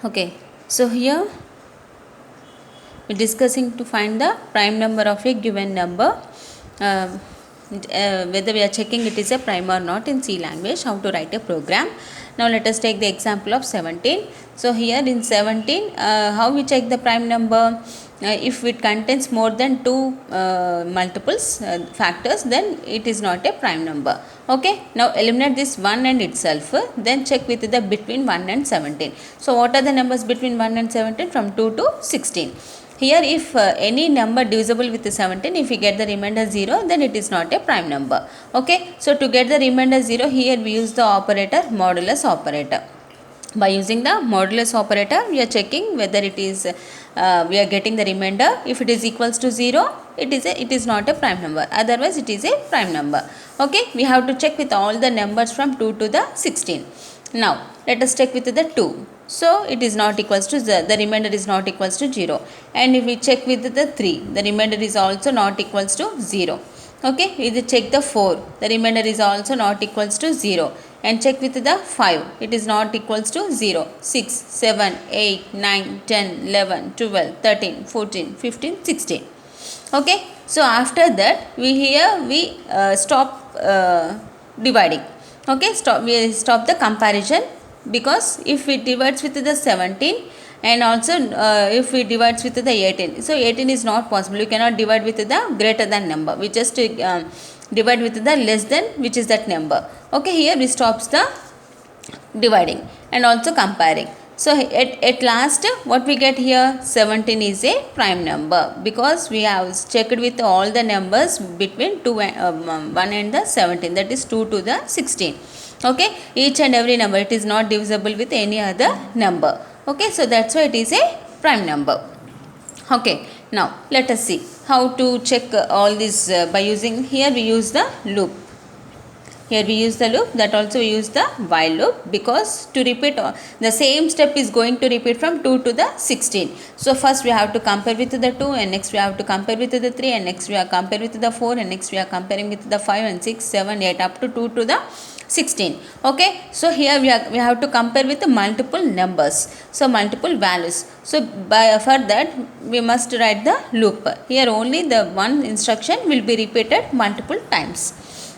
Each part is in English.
Okay, so here we're discussing to find the prime number of a given number, whether we are checking it is a prime or not in C language, how to write a program. Now let us take the example of 17. So here in 17, how we check the prime number? If it contains more than two multiples factors, then it is not a prime number. Okay, now eliminate this 1 and itself, then check with the between 1 and 17. So what are the numbers between 1 and 17? From 2 to 16. Here if any number divisible with 17, if we get the remainder 0, then it is not a prime number. Okay, so to get the remainder 0, here we use the operator modulus operator. By using the modulus operator, we are checking whether it is we are getting the remainder. If it is equals to 0, it is not a prime number, otherwise it is a prime number. Okay, we have to check with all the numbers from 2 to the 16. Now let us check with the 2. So it is not equals to the remainder is not equals to 0. And if we check with the 3, the remainder is also not equals to 0. Okay, we check the 4, the remainder is also not equals to 0. And check with the 5, it is not equals to 0. 6, 7, 8, 9, 10, 11, 12, 13, 14, 15, 16. Okay, so after that we stop dividing. Okay, we stop the comparison, because if it divides with the 17 and also if we divides with the 18, so 18 is not possible, you cannot divide with the greater than number, we just divide with the less than, which is that number. Okay, here we stops the dividing and also comparing. So at last what we get here, 17 is a prime number, because we have checked with all the numbers between 1 and the 17, that is 2 to the 16. Okay, each and every number, it is not divisible with any other number. Okay, so that's why it is a prime number. Okay, now let us see how to check all this by using, here we use the loop. Here we use the loop, that also we use the while loop, because to repeat the same step is going to repeat from 2 to the 16. So first we have to compare with the 2, and next we have to compare with the 3, and next we are comparing with the 4, and next we are comparing with the 5 and 6, 7, 8 up to 2 to the 16. Okay, so here we have to compare with the multiple numbers, so multiple values. So for that we must write the loop. Here only the one instruction will be repeated multiple times.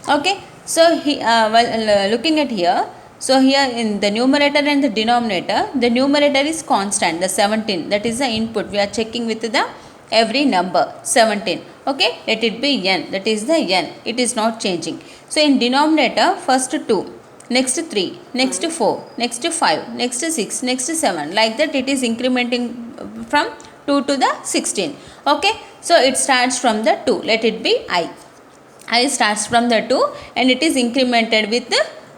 Okay, so while looking at here, so here in the numerator and the denominator, the numerator is constant, the 17, that is the input, we are checking with the every number 17. Okay, let it be n, that is the n, it is not changing. So in denominator, first 2, next 3, next 4, next 5, next 6, next 7, like that it is incrementing from 2 to the 16. Okay, so it starts from the 2, let it be I starts from the 2 and it is incremented with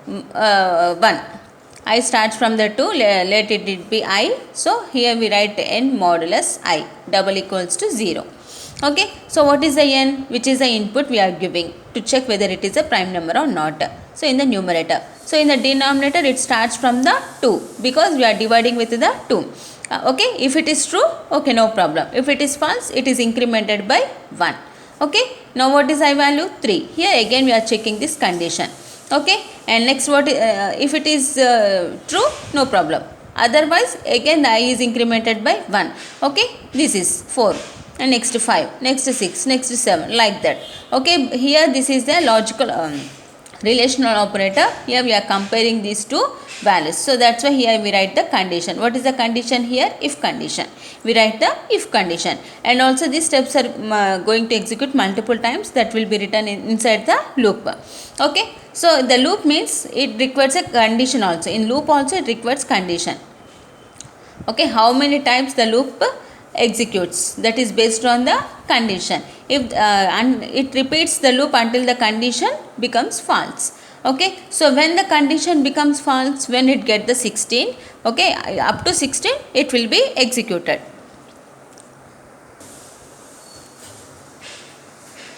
1. I starts from the 2, let it be I. So here we write n modulus I double equals to 0. Okay, so what is the n, which is the input we are giving to check whether it is a prime number or not. So in the numerator, so in the denominator it starts from the 2, because we are dividing with the 2. Okay, if it is true, okay, no problem. If it is false, it is incremented by 1. Okay, now what is I value? 3. Here again we are checking this condition. Okay, and next what if it is true, no problem, otherwise again the I is incremented by 1. Okay, this is 4, and next 5, next 6, next 7, like that. Okay, here this is the logical relational operator. Here we are comparing these two values, so that's why here we write the condition. What is the condition here? If condition, we write the if condition. And also these steps are going to execute multiple times, that will be written inside the loop. Okay, so the loop means it requires a condition also. In loop also it requires condition. Okay, how many times the loop executes, that is based on the condition. If and it repeats the loop until the condition becomes false. Okay, so when the condition becomes false, when it get the 16, okay, up to 16 it will be executed.